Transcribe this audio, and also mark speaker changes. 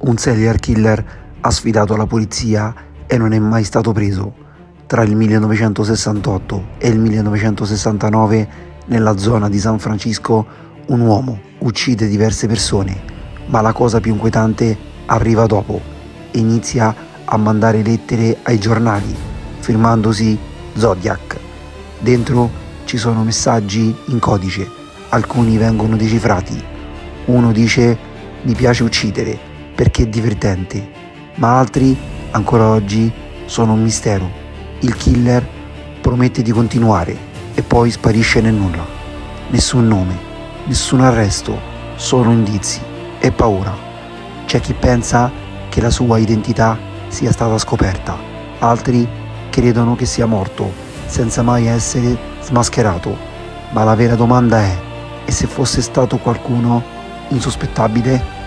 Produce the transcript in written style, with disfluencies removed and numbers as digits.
Speaker 1: Un serial killer ha sfidato la polizia e non è mai stato preso. Tra il 1968 e il 1969, nella zona di San Francisco, un uomo uccide diverse persone, ma la cosa più inquietante arriva dopo. Inizia a mandare lettere ai giornali, firmandosi Zodiac. Dentro ci sono messaggi in codice, alcuni vengono decifrati. Uno dice: mi piace uccidere perché è divertente, ma altri ancora oggi sono un mistero. Il killer promette di continuare e poi sparisce nel nulla. Nessun nome, nessun arresto, solo indizi e paura. C'è chi pensa che la sua identità sia stata scoperta, altri credono che sia morto senza mai essere smascherato. Ma la vera domanda è: e se fosse stato qualcuno insospettabile?